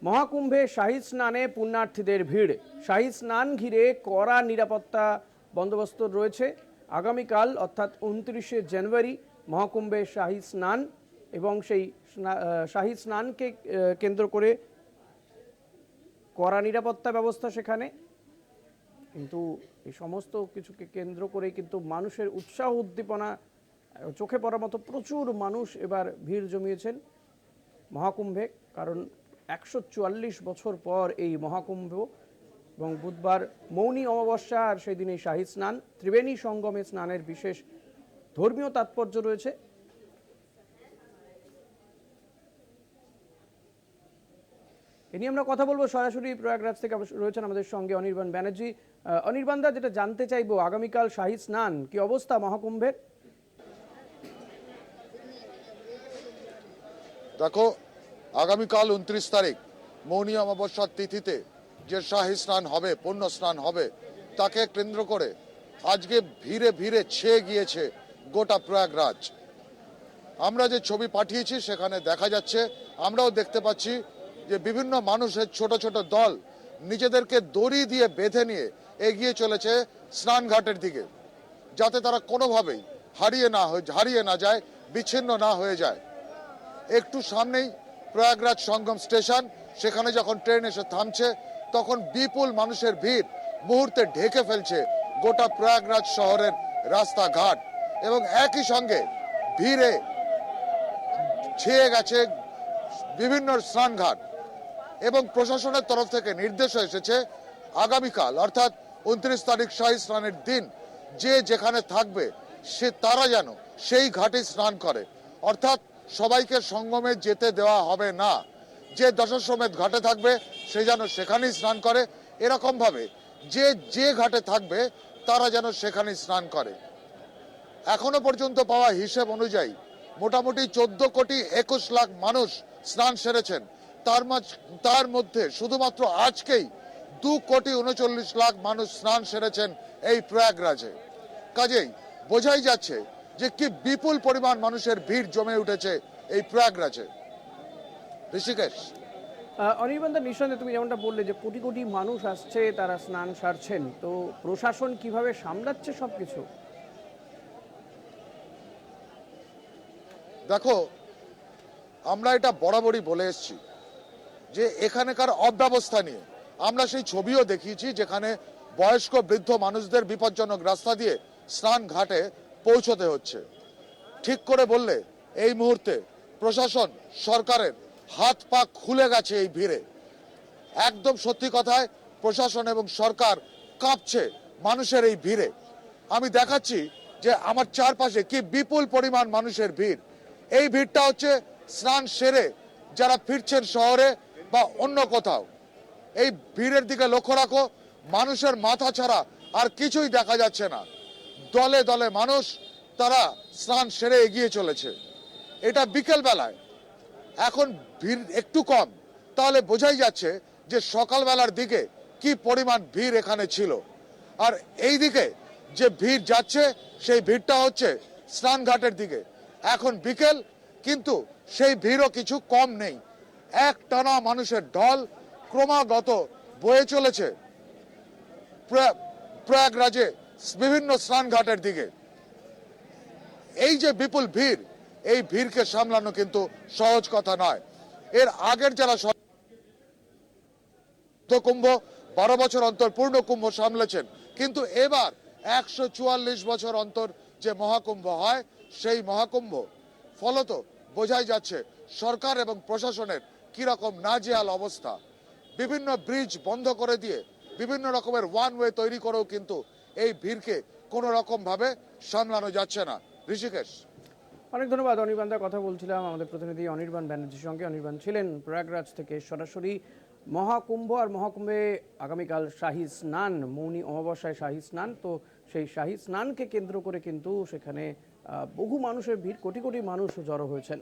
মহাকুম্ভে শাহী স্নানে পুণ্যার্থীদের ভিড়। শাহী স্নান ঘিরে কড়া নিরাপত্তা বন্দোবস্ত রয়েছে। আগামীকাল অর্থাৎ 29শে জানুয়ারি মহাকুম্ভে শাহী স্নান এবং সেই শাহী স্নানকে কেন্দ্র করে কড়া নিরাপত্তা ব্যবস্থা সেখানে। কিন্তু এই সমস্ত কিছুকে কেন্দ্র করে কিন্তু মানুষের উৎসাহ উদ্দীপনা চোখে পড়ার মতো প্রচুর মানুষ এবার ভিড় জমিয়েছেন মহাকুম্ভে। কারণ 144 বছর পর এই মহাকুম্ভ এবং বুধবার মৌনী অমাবস্যা আর সেই দিনে শাহী স্নান, ত্রিবেণী সঙ্গমে স্নানের বিশেষ ধর্মীয় তাৎপর্য রয়েছে। এ নিয়ে আমরা কথা বলবো সরাসরি প্রয়াগরাজ থেকে রয়েছেন আমাদের সঙ্গে অনির্বাণ ব্যানার্জি। অনির্বাণ দা, যেটা জানতে চাইবো, আগামীকাল শাহী স্নান, কি অবস্থা মহাকুম্ভের? দেখো, আগামীকাল 29 তারিখ মৌনী অমাবস্যার তিথিতে যে শাহী স্নান হবে, পুণ্য স্নান হবে, তাকে কেন্দ্র করে আজকে ভিড়ে ভিড়ে ছেয়ে গিয়েছে গোটা প্রয়াগরাজ। আমরা যে ছবি পাঠিয়েছি সেখানে দেখা যাচ্ছে, আমরাও দেখতে পাচ্ছি যে বিভিন্ন মানুষের ছোট ছোট দল নিজেদেরকে দড়ি দিয়ে বেঁধে নিয়ে এগিয়ে চলেছে স্নানঘাটের দিকে, যাতে তারা কোনোভাবেই হারিয়ে না যায়, বিচ্ছিন্ন না হয়ে যায়। একটু সামনেই প্রয়াগরাজ সঙ্গম স্টেশন, সেখানে যখন ট্রেন এসে থামছে তখন বিপুল মানুষের ভিড় মুহূর্তে ঢেকে ফেলছে গোটা প্রয়াগরাজ শহরের রাস্তাঘাট, এবং একই সঙ্গে ভিড়ে ছেয়ে গেছে বিভিন্ন স্নানঘাট। এবং প্রশাসনের তরফ থেকে নির্দেশ এসেছে আগামীকাল অর্থাৎ 29 তারিখ শাহী স্নানের দিন যে যেখানে থাকবে তারা যেন সেই ঘাটে স্নান করে, অর্থাৎ সবাইকে সঙ্গমে যেতে দেওয়া হবে না। যে দশাশ্বমেধ ঘাটে থাকবে সে যেন সেখানেই স্নান করে, এরকম ভাবে যে ঘাটে থাকবে তারা যেন সেখানেই স্নান করে। এখনো পর্যন্ত পাওয়া হিসেব অনুযায়ী মোটামুটি 14,21,00,000 মানুষ স্নান সেরেছেন। তার মধ্যে শুধুমাত্র আজকেই 2,39,00,000 মানুষ স্নান সেরেছেন এই প্রয়াগরাজে। কাজেই বোঝাই যাচ্ছে যে কি বিপুল পরিমাণ মানুষের ভিড় জমে উঠেছে এই প্রয়াগরাজে। ঋষিকেশ। অনির্বাণ দা, নিঃসন্দেহে তুমি যেমনটা বললে যে কোটি কোটি মানুষ আসছে, তারা স্নান সারছেন, তো প্রশাসন কিভাবে সামলাচ্ছে সবকিছু? দেখো, আমরা এটা বরাবরই বলে এসেছি যে এখানকার অব্যবস্থা নিয়ে আমরা সেই ছবিও দেখিয়েছি, যেখানে বয়স্ক বৃদ্ধ মানুষদের বিপজ্জনক রাস্তা দিয়ে স্নান ঘাটে পৌঁছতে হচ্ছে। ঠিক করে বললে এই মুহূর্তে প্রশাসন সরকারের হাত পা খুলে গেছে এই ভিড়ে। একদম সত্যি কথায় প্রশাসন এবং সরকার কাঁপছে মানুষের এই ভিড়ে। আমি দেখাচ্ছি যে আমার চারপাশে কি বিপুল পরিমাণ মানুষের ভিড়। এই ভিড়টা হচ্ছে স্নান সেরে যারা ফিরছেন শহরে বা অন্য কোথাও। এই ভিড়ের দিকে লক্ষ্য রাখো, মানুষের মাথা ছাড়া আর কিছুই দেখা যাচ্ছে না। দলে দলে মানুষ তারা স্নান সেরে এগিয়ে চলেছে। এটা বিকেল বেলায়, এখন ভিড় একটু কম, তাহলে বোঝাই যাচ্ছে যে সকালবেলার দিকে কি পরিমাণ ভিড় এখানে ছিল। আর এই দিকে যে ভিড় যাচ্ছে সেই ভিড়টা হচ্ছে স্নানঘাটের দিকে। এখন বিকেল, কিন্তু সেই ভিড়ও কিছু কম নেই। এক টানা মানুষের ঢল ক্রমাগত বয়ে চলেছে প্রয়াগরাজে বিভিন্ন স্নানঘাটের দিকে। এই যে বিপুল ভিড়, এই ভিড়কে সামলানো কিন্তু সহজ কথা নয়। এর আগের যারা কুম্ভ 12 বছর অন্তর পূর্ণ কুম্ভ সামলেছেন, কিন্তু এবার 144 বছর অন্তর যে মহাকুম্ভ হয় সেই মহাকুম্ভ, ফলত বোঝাই যাচ্ছে সরকার এবং প্রশাসনের কিরকম নাজেহাল অবস্থা। বিভিন্ন ব্রিজ বন্ধ করে দিয়ে বিভিন্ন রকমের ওয়ান ওয়ে তৈরি করেও কিন্তু এই ভিড়কে কোনো রকম ভাবে সামলানো যাচ্ছে না। ঋষিকেশ। অনেক ধন্যবাদ অনির্বাণ দা। কথা বলছিলাম আমাদের প্রতিনিধি অনির্বাণ ব্যানার্জির সঙ্গে। অনির্বাণ ছিলেন প্রয়াগরাজ থেকে সরাসরি। মহাকুম্ভ আর মহাকুম্ভে আগামীকাল শাহী স্নান, মৌনী অমাবস্যায় শাহী স্নান, তো সেই শাহী স্নানকে কেন্দ্র করে কিন্তু সেখানে বহু মানুষের ভিড়, কোটি কোটি মানুষ জড়ো হয়েছেন।